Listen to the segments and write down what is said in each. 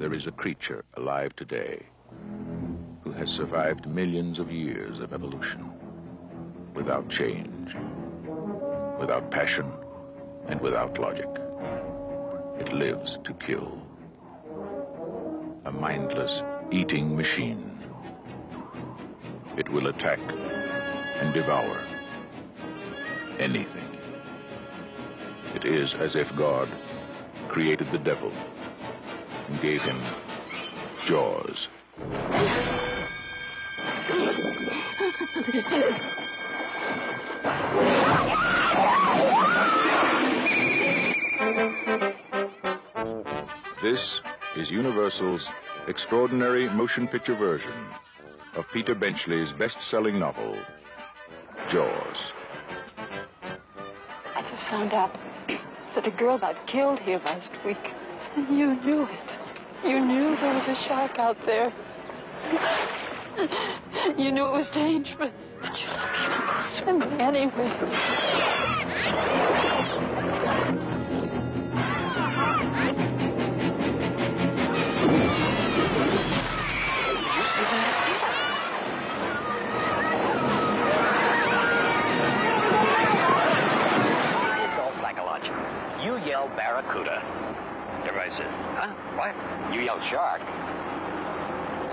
there is a creature alive today who has survived millions of years of evolution without change, without passion, and without logic. It lives to kill. A mindless eating machine. It will attack and devour anything. It is as if God created the devil and gave him jaws. This is Universal's extraordinary motion picture version of Peter Benchley's best-selling novel, Jaws. I just found out that a girl got killed here last week. And you knew it. You knew there was a shark out there. You knew it was dangerous. But you let people swimming anyway. Did you see that? It's all psychological. You yell barracuda. Everybody says, huh? What? You yell shark.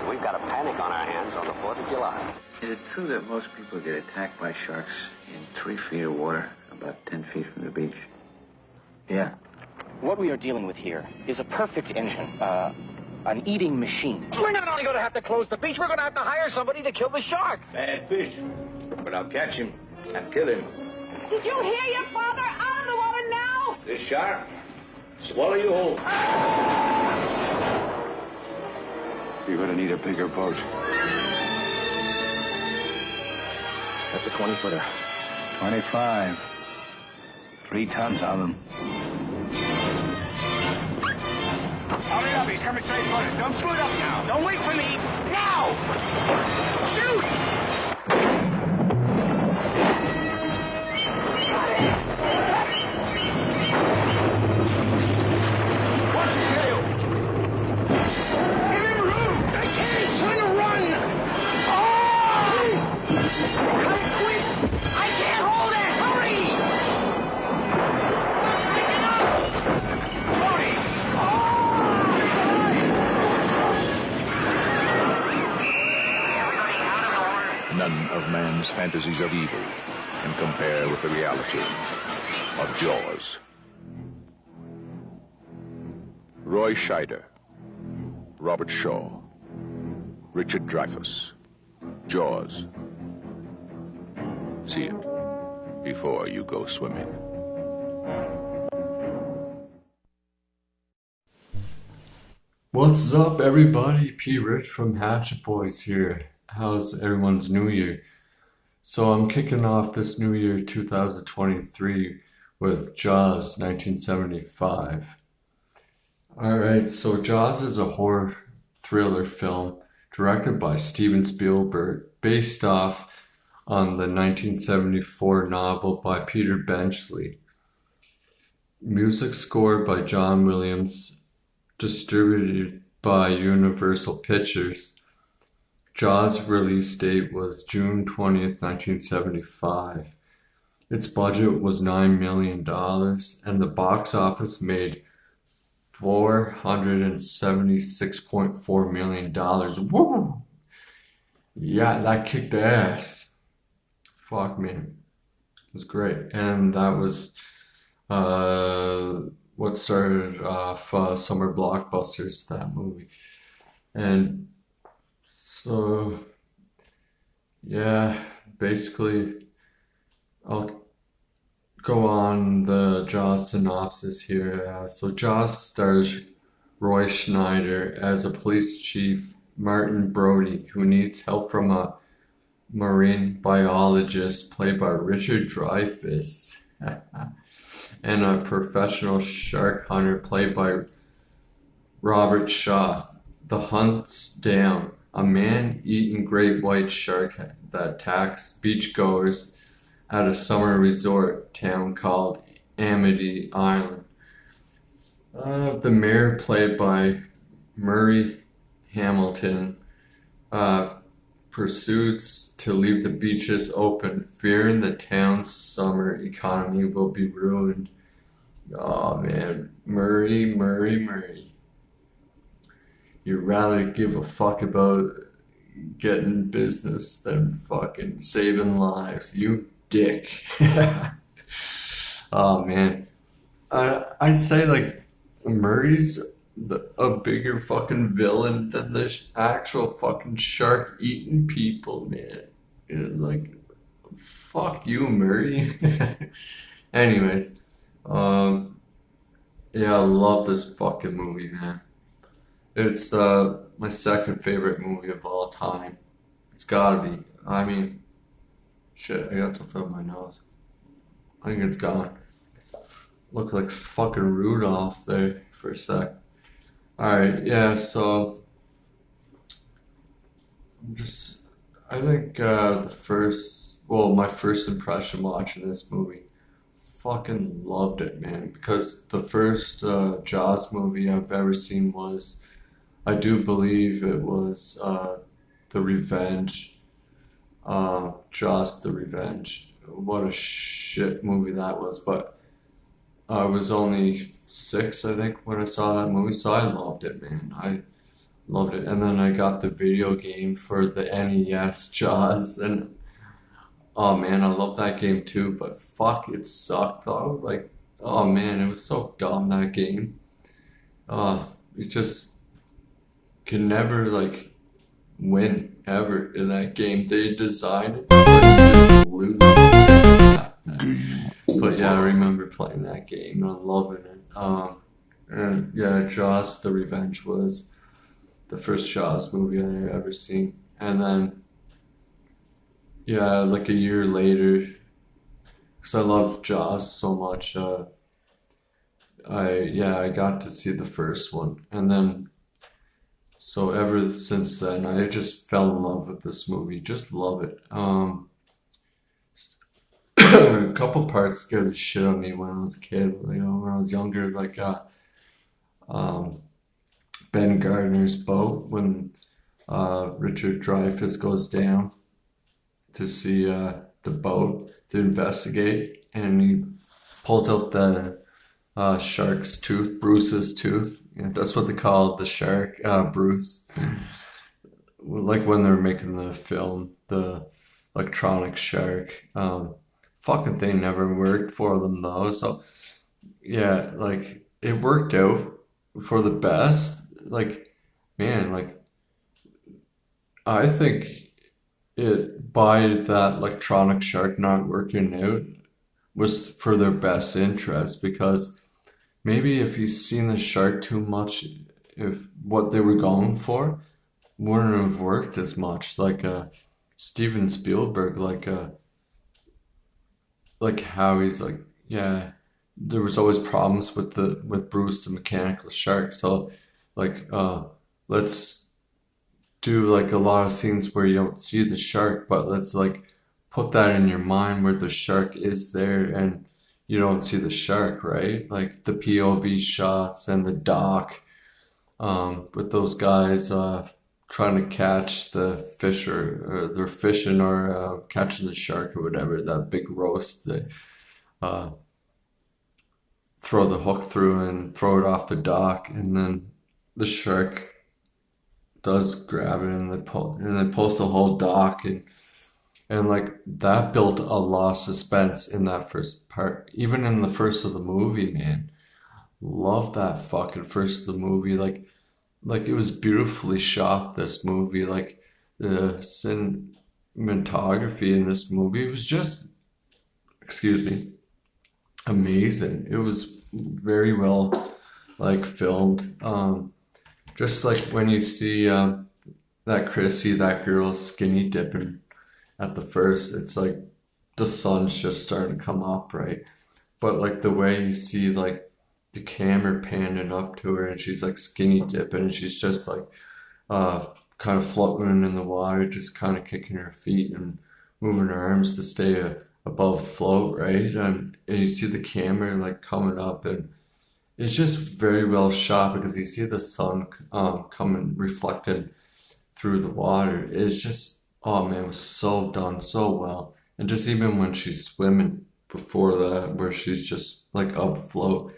So we've got a panic on our hands on the 4th of July. Is it true that most people get attacked by sharks in 3 feet of water, about 10 feet from the beach? Yeah. What we are dealing with here is a perfect engine, an eating machine. We're not only going to have to close the beach, we're going to have to hire somebody to kill the shark. Bad fish. But I'll catch him and kill him. Did you hear your father? Out of the water now! This shark, swallow you whole. You're gonna need a bigger boat. That's a 20-footer. 25. 3 tons on them. Hurry up, he's coming straight for us. Don't screw it up now. Don't wait for me. Now! Shoot! What's the deal? Give him room! I can't! He's trying to run! Oh! Come quick! I can't hold it! Hurry! Pick it up! Hurry! None of man's fantasies of evil can compare with the reality of Jaws. Roy Scheider, Robert Shaw, Richard Dreyfus, Jaws. See it before you go swimming. What's up, everybody? P. Rich from Hatchet Boys here. How's everyone's New Year? So I'm kicking off this New Year 2023 with Jaws 1975. Alright, so Jaws is a horror thriller film directed by Steven Spielberg, based off on the 1974 novel by Peter Benchley. Music scored by John Williams, distributed by Universal Pictures. Jaws' release date was June 20th, 1975. Its budget was $9 million, and the box office made $476.4 million. Woo! Yeah, that kicked ass. Fuck, man. It was great. And that was what started off summer blockbusters, that movie. And so, yeah, basically, I'll go on the Jaws synopsis here. So Jaws stars Roy Schneider as a police chief, Martin Brody, who needs help from a marine biologist played by Richard Dreyfus, and a professional shark hunter played by Robert Shaw. The hunt's down a man-eating great white shark that attacks beachgoers at a summer resort town called Amity Island. The mayor, played by Murray Hamilton, pursues to leave the beaches open, fearing the town's summer economy will be ruined Oh man, Murray. You'd rather give a fuck about getting business than fucking saving lives. You dick. Oh man. I'd say like Murray's a bigger fucking villain than the actual fucking shark eating people, man. Like, fuck you, Murray. Anyways, yeah, I love this fucking movie, man. It's my second favorite movie of all time. It's gotta be. I mean, shit, I got something on my nose. I think it's gone. Look like fucking Rudolph there for a sec. Alright, yeah, so I think my first impression watching this movie, fucking loved it, man. Because the first Jaws movie I've ever seen was, I do believe it was The Revenge. Jaws the Revenge. What a shit movie that was, but I was only 6, I think, when I saw that movie, so I loved it, man. I loved it. And then I got the video game for the NES, Jaws, and oh man, I love that game too, but fuck, it sucked though. Like, oh man, it was so dumb, that game. You just can never, like, win ever in that game. They designed it to lose. But yeah, I remember playing that game and loving it. And yeah, Jaws the Revenge was the first Jaws movie I ever seen. And then, yeah, like a year later, because I love Jaws so much, I got to see the first one. And then, so ever since then, I just fell in love with this movie. Just love it. A couple parts scared the shit out of me when I was a kid. You know, when I was younger, like Ben Gardner's boat when Richard Dreyfus goes down to see the boat to investigate, and he pulls out the shark's tooth, Bruce's tooth. Yeah, that's what they call the shark, Bruce. Like when they're making the film, the electronic shark. Fucking thing never worked for them though. So yeah, like it worked out for the best. Like, man, like I think it by that electronic shark not working out was for their best interest, because maybe if you seen the shark too much, if what they were going for wouldn't have worked as much. Like Steven Spielberg, like how he's like, yeah, there was always problems with Bruce the mechanical shark. So like let's do like a lot of scenes where you don't see the shark, but let's like put that in your mind where the shark is there and you don't see the shark, right? Like the POV shots and the dock with those guys trying to catch the fish, or they're fishing or catching the shark or whatever, that big roast they throw the hook through and throw it off the dock, and then the shark does grab it and they post the whole dock, and like that built a lot of suspense in that first part, even in the first of the movie, man. Love that fucking first of the movie. Like it was beautifully shot, this movie. Like the cinematography in this movie was just, excuse me, amazing. It was very well like filmed. Just like when you see that Chrissy, that girl skinny dipping at the first, it's like the sun's just starting to come up, right? But like the way you see like the camera panning up to her and she's like skinny dipping and she's just like kind of floating in the water, just kind of kicking her feet and moving her arms to stay above float, right? And you see the camera like coming up, and it's just very well shot because you see the sun coming reflected through the water. It's just, oh man, it was so done so well. And just even when she's swimming, before that where she's just like upfloat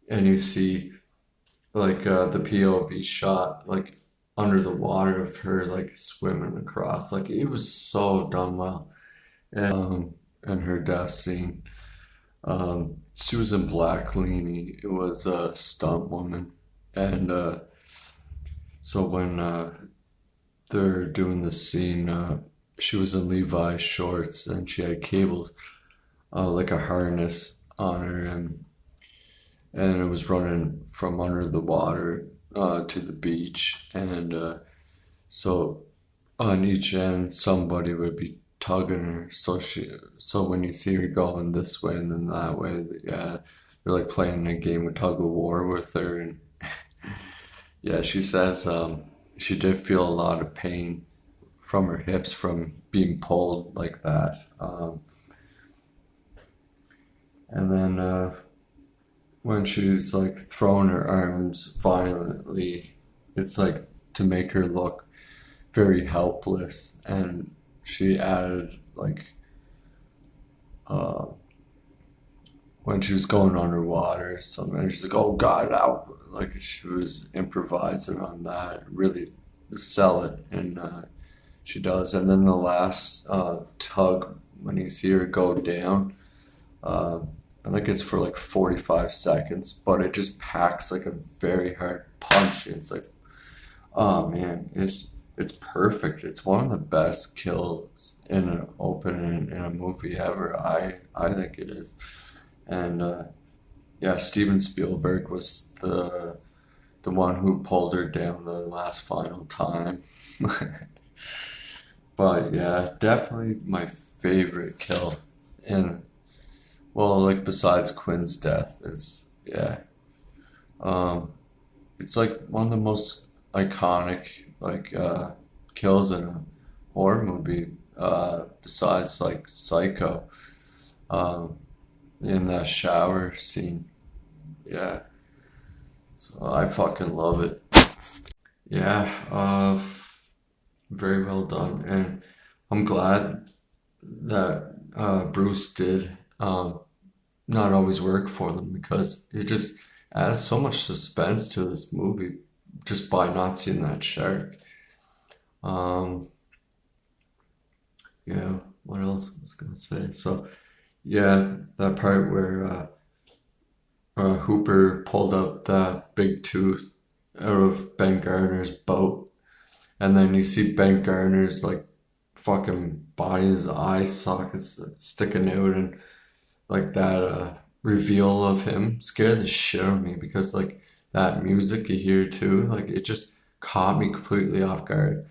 and you see like the POV shot like under the water of her like swimming across. Like it was so done well. And her death scene. Susan Blackley, it was a stunt woman. And so when they're doing the scene, she was in Levi's shorts and she had cables, like a harness on her, and it was running from under the water to the beach. And so on each end, somebody would be tugging her. So when you see her going this way and then that way, yeah, they're like playing a game of tug of war with her. And yeah, she says she did feel a lot of pain from her hips from being pulled like that. And then when she's like throwing her arms violently, it's like to make her look very helpless. And she added like when she was going underwater, something she's like, "Oh God, out!" Like she was improvising on that, really sell it, and she does. And then the last tug when you see her go down, I think it's for like 45 seconds, but it just packs like a very hard punch. It's like, oh man, it's perfect. It's one of the best kills in an opening in a movie ever. I think it is. And yeah, Steven Spielberg was the one who pulled her down the last final time. But yeah, definitely my favorite kill. And well, like besides Quinn's death, is yeah. It's like one of the most iconic like kills in a horror movie. Besides like Psycho, in that shower scene. Yeah. So I fucking love it. Yeah, very well done. And I'm glad that Bruce did not always work for them, because it just adds so much suspense to this movie just by not seeing that shark. Yeah, what else was I gonna say? So yeah, that part where Hooper pulled out that big tooth out of Ben Gardner's boat, and then you see Ben Gardner's like fucking body's eye sockets sticking out, and like that reveal of him scared the shit out of me, because like that music you hear too, like it just caught me completely off guard.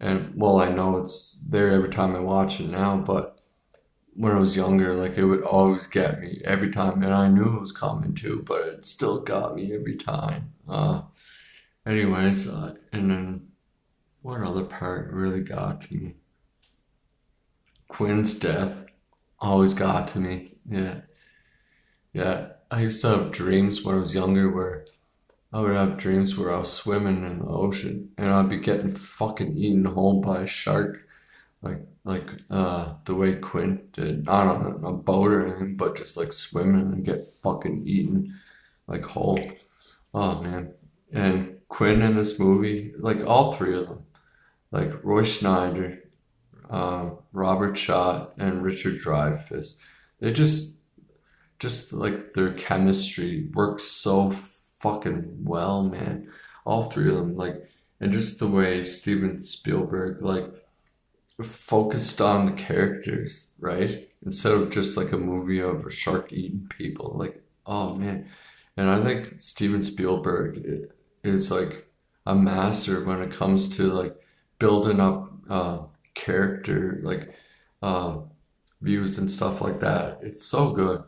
And well, I know it's there every time I watch it now, but when I was younger, like it would always get me every time, and I knew it was coming too, but it still got me every time. Anyways, and then what other part really got to me? Quinn's death always got to me. Yeah, yeah. I used to have dreams when I was younger where I would have dreams where I was swimming in the ocean and I'd be getting fucking eaten whole by a shark, like the way Quinn did, not on a boat or anything, but just like swimming and get fucking eaten like whole. Oh man. And Quinn in this movie, like all three of them, like Roy Schneider, Robert Shaw, and Richard Dreyfus, they just like their chemistry works so fucking well, man. All three of them, like, and just the way Steven Spielberg like focused on the characters, right? Instead of just like a movie of a shark eating people. Like, oh man. And I think Steven Spielberg is like a master when it comes to like building up character, like views and stuff like that. It's so good.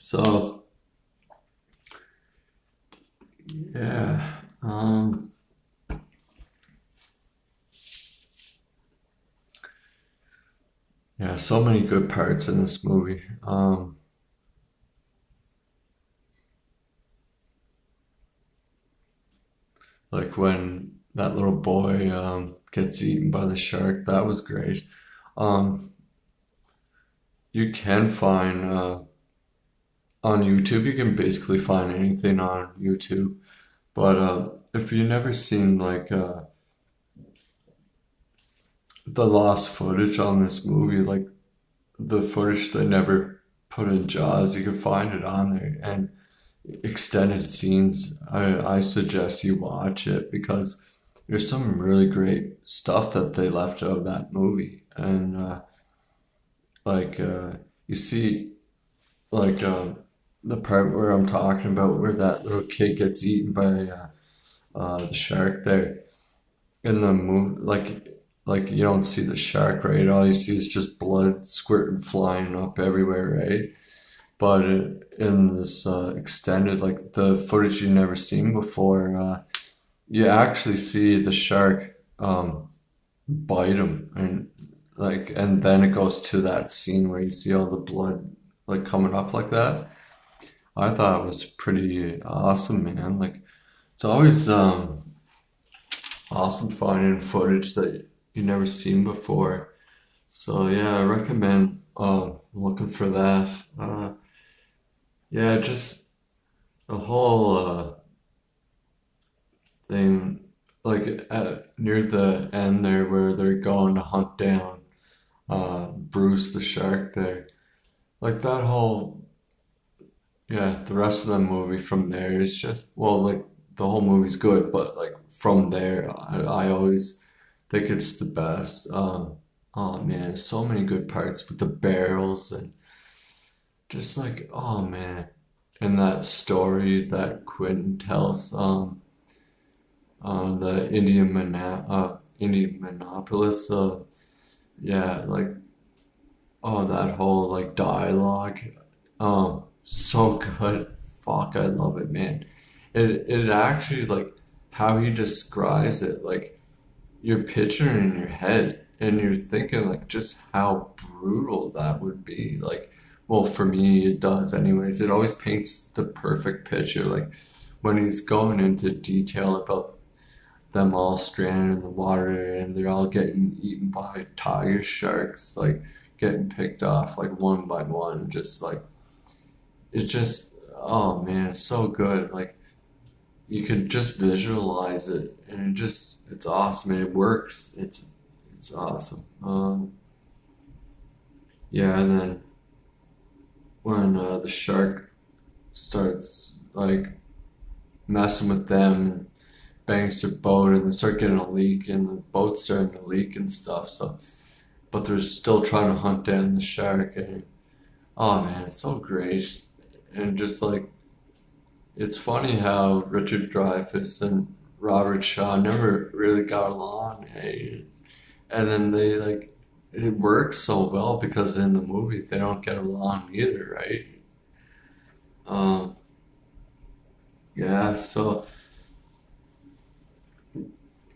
So yeah, yeah, so many good parts in this movie. Like when that little boy gets eaten by the shark, that was great. Um, you can find on YouTube. You can basically find anything on YouTube. But if you never seen like the lost footage on this movie, like the footage they never put in Jaws, you can find it on there. And extended scenes, I suggest you watch it because there's some really great stuff that they left out of that movie. And you see like the part where I'm talking about where that little kid gets eaten by the shark there in the movie, like you don't see the shark, right? All you see is just blood squirting flying up everywhere, right? But in this extended, like the footage you've never seen before, you actually see the shark bite him, and then it goes to that scene where you see all the blood like coming up like that. I thought it was pretty awesome, man. Like it's always awesome finding footage that you never seen before. So yeah, I recommend looking for that. Yeah, just the whole thing, like near the end there where they're going to hunt down Bruce the shark there. Like that whole, yeah, the rest of the movie from there is just, well, like the whole movie's good, but like from there, I always think it's the best. Oh man, so many good parts with the barrels and just like, oh man, and that story that Quentin tells, the Indianapolis, yeah, like, oh, that whole like dialogue, so good. Fuck, I love it, man. It actually, like how he describes it, like you're picturing in your head and you're thinking like just how brutal that would be. Like, well, for me it does anyways. It always paints the perfect picture, like when he's going into detail about them all stranded in the water and they're all getting eaten by tiger sharks, like getting picked off like one by one, just like it's just, oh man, it's so good. Like you could just visualize it and it's awesome and it works. It's awesome. Yeah, and then when the shark starts like messing with them and bangs their boat and they start getting a leak and the boat's starting to leak and stuff, so but they're still trying to hunt down the shark. And oh man, it's so great. And just like it's funny how Richard Dreyfus and Robert Shaw never really got along, hey? And then they like it works so well because in the movie they don't get along either, right? Yeah, so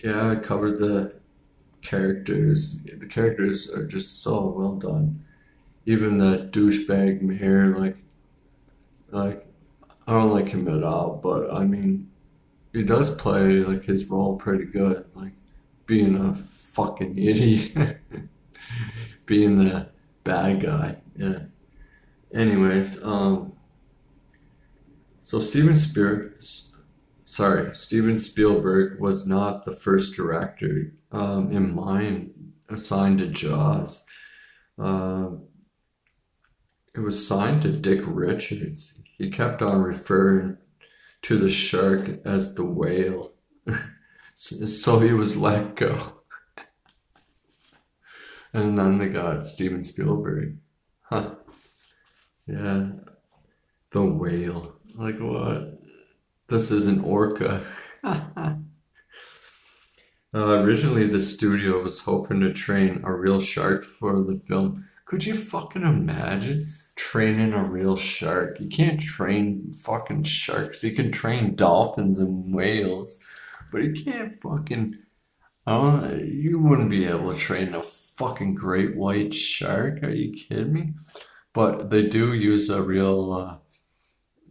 yeah, I covered the characters. The characters are just so well done. Even the douchebag mayor, like I don't like him at all, but I mean, he does play like his role pretty good, like being a fucking idiot, being the bad guy. Yeah. Anyways, so Steven Spielberg was not the first director in mind assigned to Jaws. It was signed to Dick Richards. He kept on referring to the shark as the whale. So he was let go. And then they got Steven Spielberg. Huh. Yeah. The whale. Like what? This isn't orca. Originally, the studio was hoping to train a real shark for the film. Could you fucking imagine training a real shark? You can't train fucking sharks. You can train dolphins and whales, but you can't fucking. You wouldn't be able to train a fucking great white shark. Are you kidding me? But they do use a real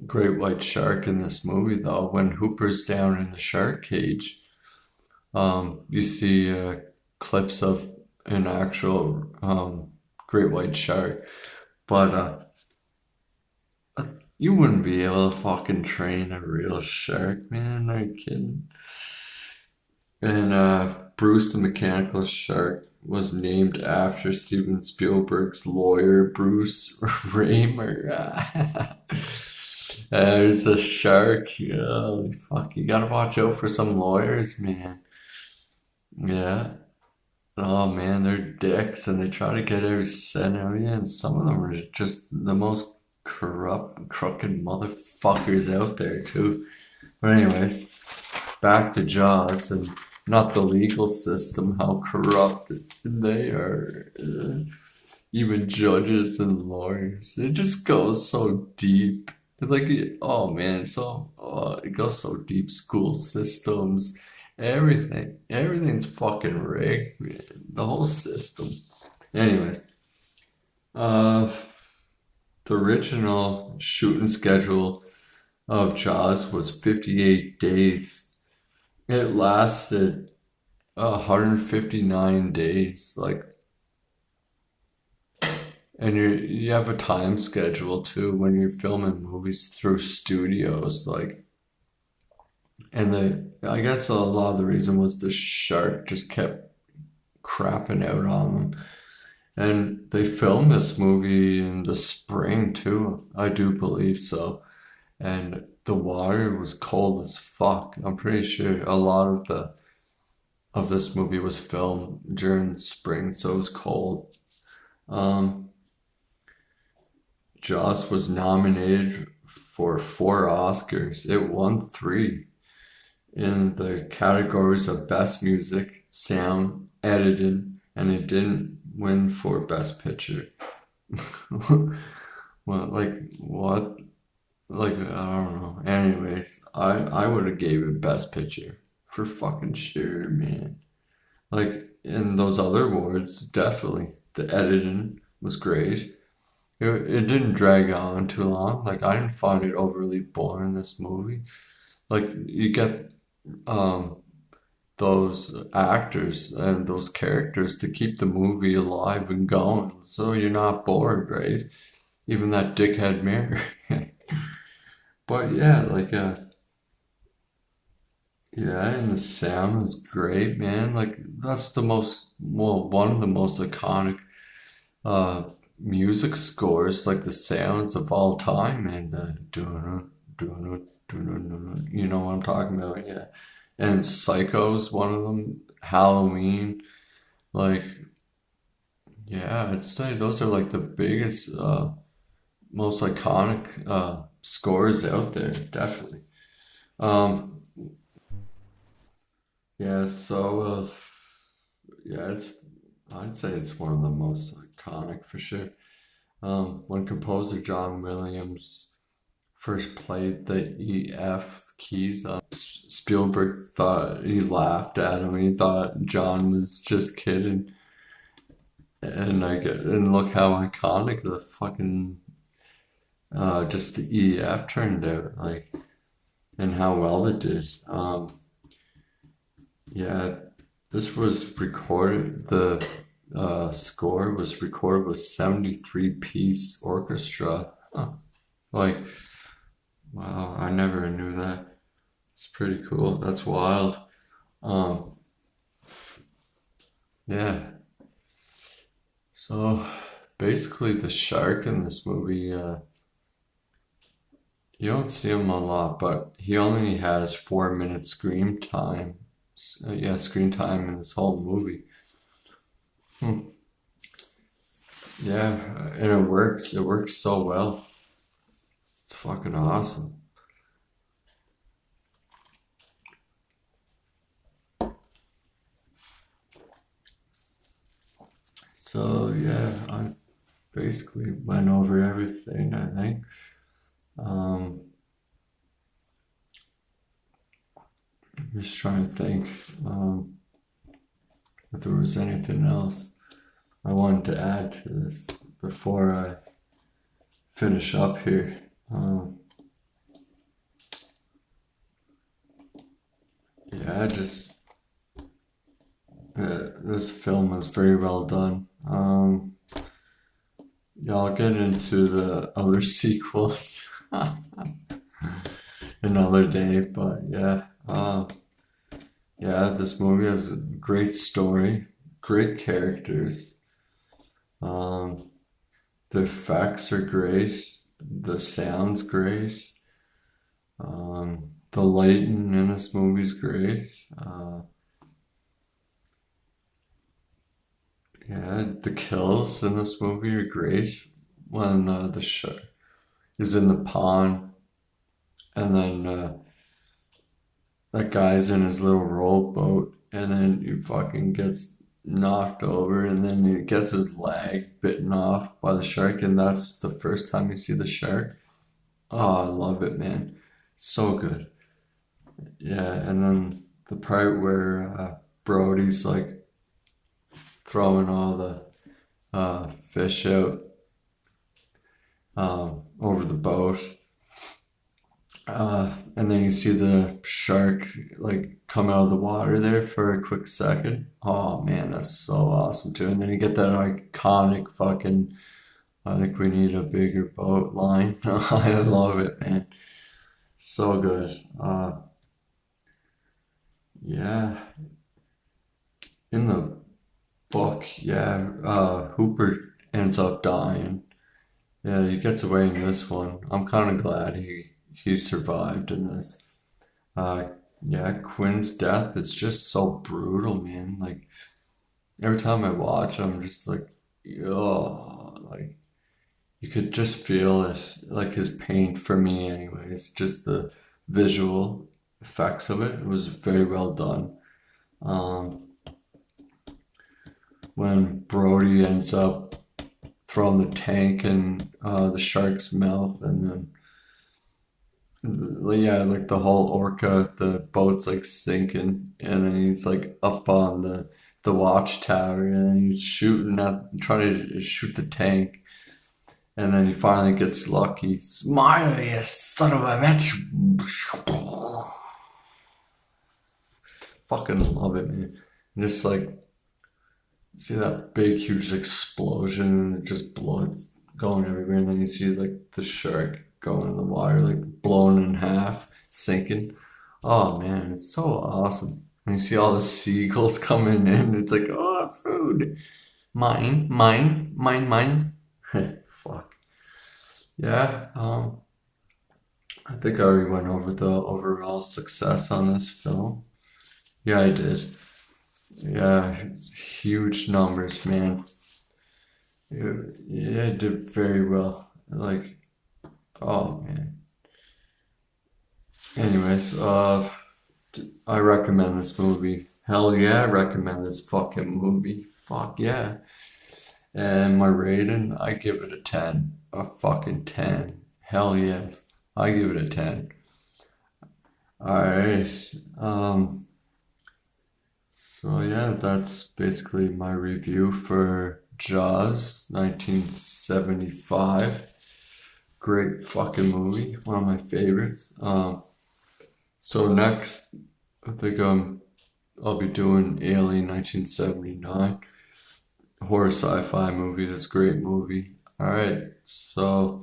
great white shark in this movie, though. When Hooper's down in the shark cage, you see clips of an actual great white shark. But you wouldn't be able to fucking train a real shark, man. Are you kidding? And Bruce the Mechanical Shark was named after Steven Spielberg's lawyer, Bruce Raymer. There's a shark. Oh, fuck, you gotta watch out for some lawyers, man. Yeah. Oh man, they're dicks and they try to get every cent out of you, and some of them are just the most corrupt, crooked motherfuckers out there, too. But, anyways, back to Jaws and not the legal system, how corrupt they are. Even judges and lawyers. It just goes so deep. Like, oh man, it goes so deep. School systems, everything's fucking rigged, man. The whole system. Anyways, the original shooting schedule of Jaws was 58 days. It lasted 159 days, like. And you have a time schedule too when you're filming movies through studios, like, and I guess a lot of the reason was the shark just kept crapping out on them. And they filmed this movie in the spring too, I do believe so. And the water was cold as fuck. I'm pretty sure a lot of this movie was filmed during spring, so it was cold. Jaws was nominated for 4 Oscars. It won 3 in the categories of Best Music, Sound, Editing, and it didn't win for Best Picture. Well, like, what? Like, I don't know. Anyways, I would have gave it Best Picture. For fucking sure, man. Like, in those other awards, definitely. The editing was great. It didn't drag on too long. Like, I didn't find it overly boring, this movie. Like, you get those actors and those characters to keep the movie alive and going, so you're not bored, right? Even that dickhead mayor. But yeah, like, yeah, and the sound is great, man. Like, that's one of the most iconic music scores, like the sounds of all time, man. You know what I'm talking about, yeah. And Psycho's one of them. Halloween, like, yeah, I'd say those are like the biggest, most iconic scores out there, definitely. Yeah, so yeah, I'd say it's one of the most iconic for sure. When composer John Williams first played the E F keys, Spielberg thought he laughed at him. He thought John was just kidding, and look how iconic the fucking just the E F turned out, like, and how well it did. Yeah, this was recorded. The score was recorded with 73-piece orchestra. Huh. Like, wow, I never knew that. It's pretty cool. That's wild. Yeah. So basically, the shark in this movie, you don't see him a lot, but he only has 4 minutes screen time. Screen time in this whole movie. Yeah, and it works. It works so well. It's fucking awesome. So yeah, I basically went over everything, I think. I'm just trying to think if there was anything else I wanted to add to this before I finish up here. Yeah, This film is very well done. Yeah, I'll get into the other sequels another day, but yeah. Yeah, this movie has a great story, great characters. The effects are great. The sound's great. The lighting in this movie's great. Yeah, the kills in this movie are great. When the shark is in the pond, and then that guy's in his little rowboat, and then he fucking gets knocked over, and then he gets his leg bitten off by the shark, and that's the first time you see the shark. Oh, I love it, man. So good. Yeah, and then the part where Brody's like throwing all the fish out over the boat. And then you see the shark like come out of the water there for a quick second. Oh man, that's so awesome too. And then you get that iconic fucking I think we need a bigger boat line. I love it, man. So good. Yeah. In the book, yeah, Hooper ends up dying. Yeah, he gets away in this one. I'm kind of glad he survived in this. Yeah, Quinn's death is just so brutal, man. Like every time I watch, I'm just like, oh, like you could just feel it, like his pain for me, anyways. Just the visual effects of it was very well done. When Brody ends up throwing the tank in the shark's mouth, and then yeah, like the whole orca, the boat's like sinking, and then he's like up on the watchtower, and then he's trying to shoot the tank, and then he finally gets lucky. Smile, you son of a bitch! Fucking love it, man. And just like see that big huge explosion, and just blood going everywhere, and then you see like the shark going in the water, like blown in half, sinking. Oh man, it's so awesome. And you see all the seagulls coming in. It's like, oh, food. Mine. Fuck. Yeah, I think I already went over the overall success on this film. Yeah, I did. Yeah, it's huge numbers, man. Yeah, it did very well. Like, oh man. Anyways, I recommend this movie. Hell yeah, I recommend this fucking movie. Fuck yeah. And my rating, I give it a 10. A fucking 10. Hell yes. I give it a 10. Alright. So yeah, that's basically my review for Jaws 1975. Great fucking movie, one of my favorites. So next, I think I'll be doing Alien 1979, horror sci-fi movie. That's a great movie. All right, so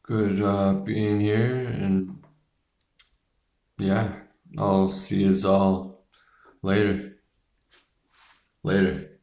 good being here, and yeah, I'll see you all later. Later.